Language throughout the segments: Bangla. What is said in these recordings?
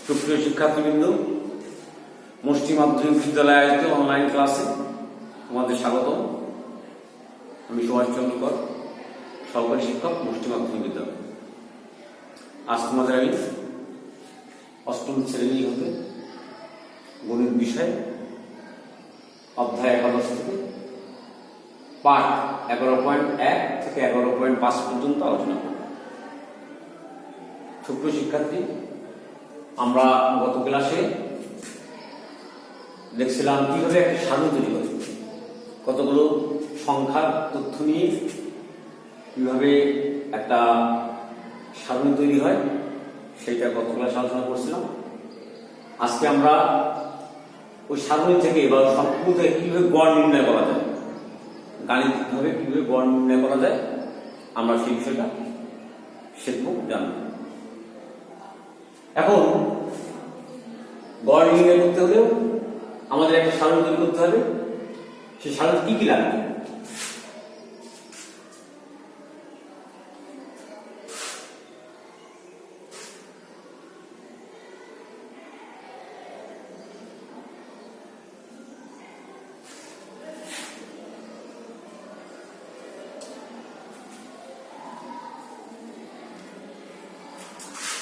সুপ্রিয় শিক্ষার্থীবৃন্দ, মুষ্টি মাধ্যমিক বিদ্যালয়ে আয়োজিত অনলাইন ক্লাসে তোমাদের স্বাগত। আমি সুভাষ চন্দ্রকর, সহকারী শিক্ষক, মুষ্টি মাধ্যমিক বিদ্যালয়। আজ তোমাদের আমি অষ্টম শ্রেণী হতে গণিত বিষয় অধ্যায় 11 থেকে পাঠ 11.1 থেকে 11.5 পর্যন্ত আলোচনা করব। সুপ্রিয় শিক্ষার্থী, আমরা গত ক্লাসে দেখছিলাম কিভাবে একটা সারণী তৈরি করে, কতগুলো সংখ্যার তথ্য নিয়ে কিভাবে একটা সারণী তৈরি হয় সেটা গত ক্লাসে আলোচনা করছিলাম। আজকে আমরা ওই সারণী থেকে বা সম্পূর্ণ থেকে কিভাবে গড় নির্ণয় করা যায়, গাণিতিকভাবে কিভাবে গড় নির্ণয় করা যায়, আমরা সেই বিষয়টা শিখব, জানব। এখন গড় নির্ণয় করতে হলেও আমাদের একটা সারণী তৈরি করতে হবে। সেই সারণী কি কি লাগবে?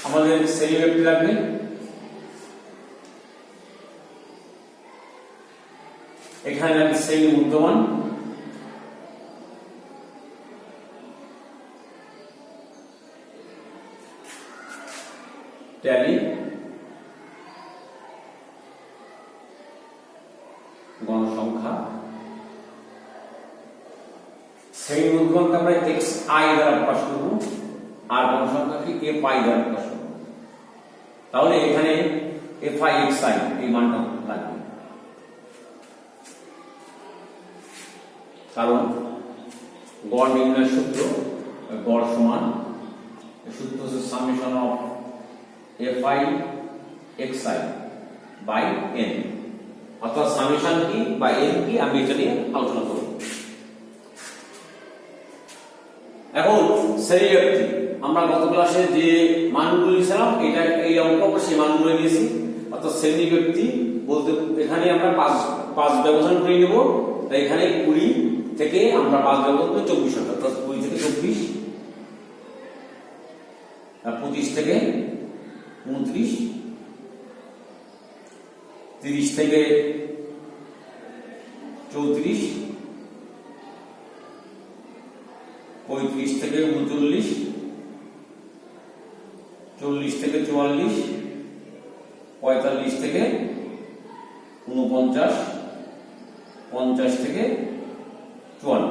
আমাদের শ্রেণী ব্যক্তি লাগবে, এখানে লাগবে শ্রেণী মধ্যমান, ট্যালি, গণসংখ্যা। শ্রেণী মধ্যমানকে আমরা এক্স আই দ্বারা প্রকাশ করব আর গণসংখ্যাকে এফ আই দ্বারা প্রকাশ করব। তাহলে এখানে এফ আই এক্স আই এই মানটা লাগবে, কারণ গড় নির্ণয়ের সূত্র গড় সমান সূত্র হচ্ছে summation of f i x i by n, অর্থাৎ সামেশন কি বা এন কি আমি এটা নিয়ে আলোচনা করব। এখন শ্রেণী ব্যক্তি আমরা গত ক্লাসে যে মানগুলো নিয়েছিলাম, এটা এই অঙ্ক সেই মানগুলো নিয়েছি। অর্থাৎ শ্রেণী ব্যক্তি বলতে এখানে আমরা পাঁচ ব্যবধান করে নেব। তাই এখানে 20 থেকে আমরা 5 ব্যবধান করে 24 হবে, অর্থাৎ 20 থেকে 24, 25 থেকে 29, 30 থেকে 34, 35 থেকে 39, 40 থেকে 44, 45 থেকে 49, 50 থেকে 54।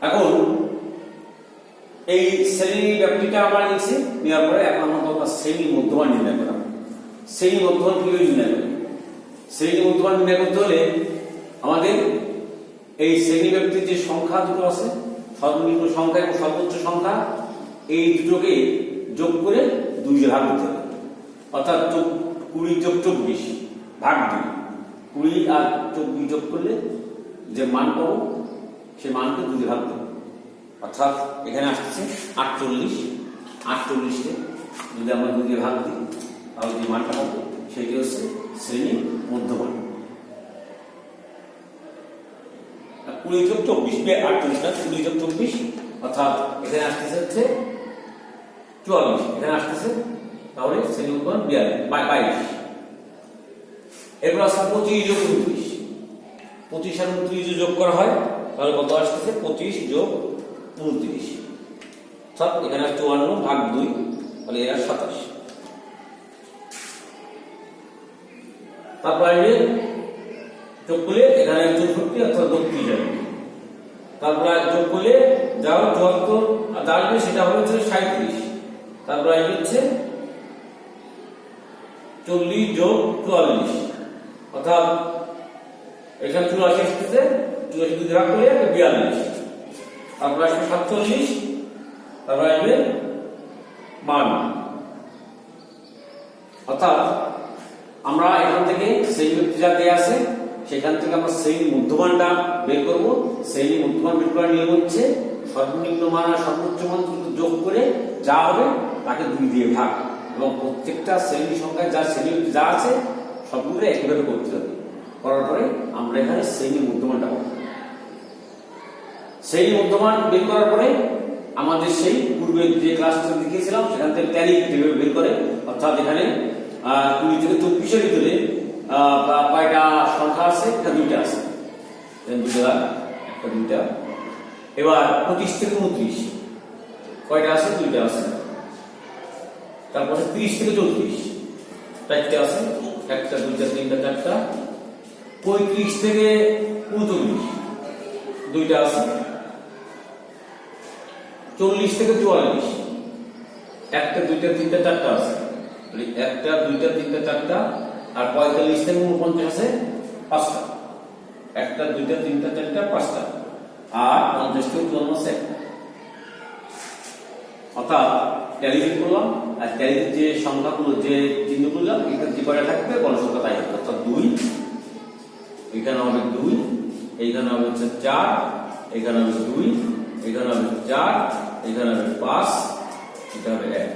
এখন এই শ্রেণী ব্যক্তিটা আমরা নিচ্ছি, নেওয়ার পরে এখন আমরা শ্রেণী মধ্যমান নির্ণয় করা। শ্রেণী মধ্যমান কিভাবে নির্ণয় করি? শ্রেণী মধ্যমান নির্ণয় করতে হলে আমাদের এই শ্রেণী ব্যক্তির যে সংখ্যা দুটো আছে, সর্বনিম্ন সংখ্যা এবং সর্বোচ্চ সংখ্যা, এই দুটোকে যোগ করে 2 দিয়ে ভাগ দিতে হবে। অর্থাৎ 20 যোগ 24 ভাগ 2, 20 আর 24 যোগ করলে যে মান পাবো সেই মানকে 2 দিয়ে ভাগ দেবো। অর্থাৎ এখানে আসছে 48, 48কে যদি আমরা 2 দিয়ে ভাগ দিই তাহলে যে মানটা পাবো সেটি হচ্ছে শ্রেণী মধ্যমান। 20 যোগ 24 48 না, 20 যোগ 24 অর্থাৎ এখানে আসতেছে হচ্ছে 44, এখানে আসতেছে তাহলে শ্রেণী মধ্যমান 22। এরপর আসছে 25 যোগ 29, 25 আর 29 যোগ করা হয় তাহলে কত আসতেছে? 25 যোগ 29, অর্থাৎ এখানে 54 ভাগ 2, তাহলে এরা 27। তারপর আসবে যোগ করলে এখানে 64 অর্থাৎ 32 যাবে। তারপর যোগ করলে যাও 74 আর আসবে সেটা হবে 37। তারপর আসবে হচ্ছে 40 যোগ 44, অর্থাৎ এখানে 84 আসতেছে, 84 দুই ভাগ করলে 42। তারপর আসবে 47, তারপর আসবে 52। অর্থাৎ আমরা এখান থেকে শ্রেণী ব্যক্তি যা দেয়া আছে সেখান থেকে আমরা শ্রেণী মধ্যমানটা বের করব। শ্রেণী মধ্যমান বের করার নিয়ম হচ্ছে সর্বনিম্ন মান আর সর্বোচ্চ মান যোগ করে যা হবে তাকে 2 দিয়ে ভাগ, এবং প্রত্যেকটা শ্রেণী সংখ্যায় যা আছে সবগুলো একইভাবে করতে হবে। করার পরে আমরা এখানে শ্রেণীর মধ্যমানটা পাবো। শ্রেণীর মধ্যমান বের করার পরে আমাদের সেই পূর্বে যে ক্লাসটা দেখিয়েছিলাম সেখান থেকে ট্যালি কিভাবে বের করে, অর্থাৎ এখানে 20 থেকে 24 এর ভিতরে কয়টা সংখ্যা আছে? এটা 2টা আছে, একটা 2টা। এবার 25 থেকে 29 কয়টা আছে? 2টা আছে। তারপরে 30 থেকে 34 4টা আছে, একটা 2টা 3টা 4টা। 35 থেকে 39 2টা আছে। 40 থেকে 44 একটা 2টা 3টা 4টা আছে, একটা 2টা 3টা 4টা। আর 45 থেকে 49 আছে 5টা, একটা 2টা 3টা 4টা 5টা। আর 50 থেকে 54 আছে একটা। অর্থাৎ ট্যালিতে করলাম, আর ট্যালিতে যে সংখ্যাগুলো যে চিহ্ন করলাম এখানে যে কয়টা থাকবে গণসংখ্যা তাই হবে। অর্থাৎ 2, এখানে হবে 2, এইখানে হবে 4, এখানে হবে 2, এখানে হবে 4, এখানে হবে 5, এটা হবে 1।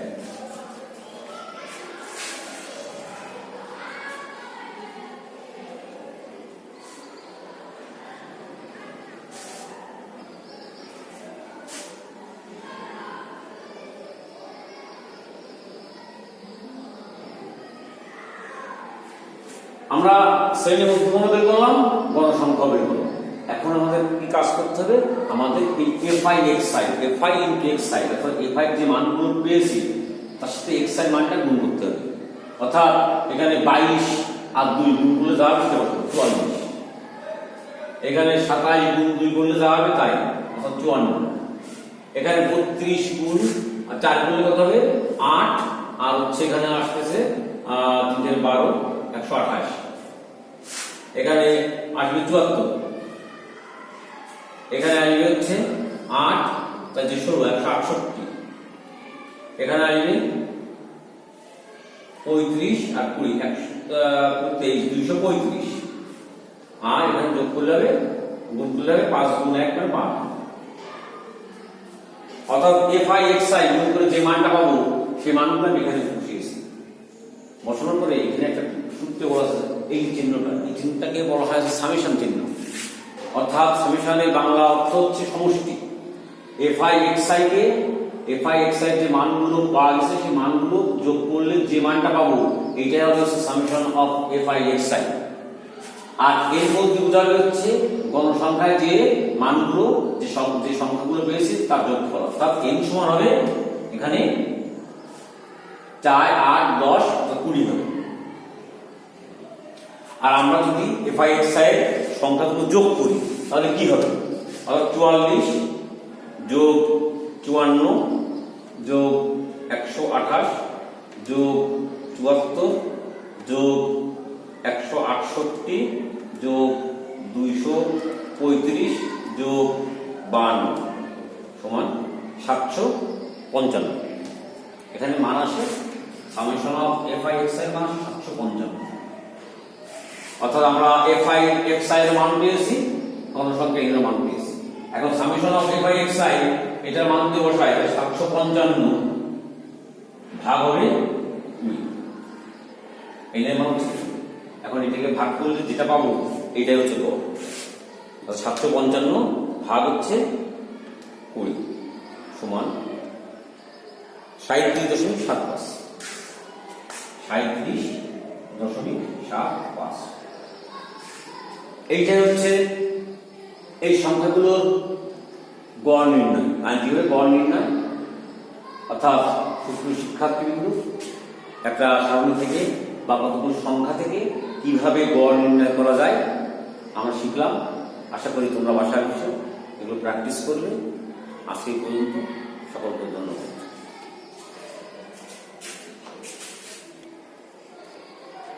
আমরা শ্রেণীর মধ্যমান বের করলাম, গণসংখ্যা বের করলাম। এখন আমাদের কি কাজ করতে হবে? আমাদের এই fi xi অর্থাৎ fi যে মানগুলো পেয়েছি তার সাথে xi মানটা গুণ করতে হবে। অর্থাৎ এখানে 22 আর 2 গুণ করলে যা হবে সেটা হবে 44। এখানে 27 গুণ 2 করলে যা হবে তাই, অর্থাৎ 54। এখানে 32 গুণ আর 4 করলে কত হবে? 8। আর হচ্ছে এখানে আসতেছে 3 12 128। এখানে আসবে 74। এখানে আসবে হচ্ছে 8 তাই যে 16 168। এখানে আসবে 35 আর 20 23 235। আর এখানে যোগ করলে হবে, গুণ করলে হবে 5 গুণ 1 মানে 5। অর্থাৎ fi xi গুণ করে যে মানটা পাবো সেই মানগুলো আমি এখানে বসিয়েছি। বসানোর পরে এখানে একটা সূত্র বলা আছে, এই চিহ্নটাকে বলা হয় সামেশন চিহ্ন। অর্থাৎ সামেশনের বাংলা অর্থ হচ্ছে সমষ্টি। fi xi যে মানগুলো পাওয়া গেছে সেই মানগুলো যোগ করলে যে মানটা পাবো এটাই হচ্ছে সামেশন অফ fi xi। আর এর বলতে বোঝাবে হচ্ছে গণসংখ্যায় যে মানগুলো যে সংখ্যাগুলো পেয়েছি তার যোগফল। অর্থাৎ n সমান হবে এখানে 4 8 10 20 হবে। আর আমরা যদি fi xi এর সংখ্যাগুলো যোগ করি তাহলে কি হবে? অর্থাৎ 44 যোগ 54 যোগ 128 যোগ 74 যোগ 168 যোগ 235 যোগ 52 সমান 755। এখানে মান আসে সামেশন অফ fi xi এর মান 755। অর্থাৎ আমরা fi xi এর মান পেয়েছি, গণসংখ্যা এর মান পেয়েছি। এখন সামেশন অফ fi xi এটার মান দিয়ে বসাই 755 ভাগ হবে 2। এর মান হচ্ছে, এখন এটাকে ভাগ করলে যেটা পাবো এটাই হচ্ছে গড়। 755 ভাগ হচ্ছে 20 সমান 37.75। 37.75। এইটাই হচ্ছে এই সংখ্যাগুলোর গড় নির্ণয়। আর কিভাবে গড় নির্ণয়, অর্থাৎ শিক্ষার্থীগুলো একটা সারণী থেকে বা কতগুলো সংখ্যা থেকে কিভাবে গড় নির্ণয় করা যায় আমরা শিখলাম। আশা করি তোমরা বাসায় বসে এগুলো প্র্যাকটিস করবে। আজকে পর্যন্ত সকলকে ধন্যবাদ।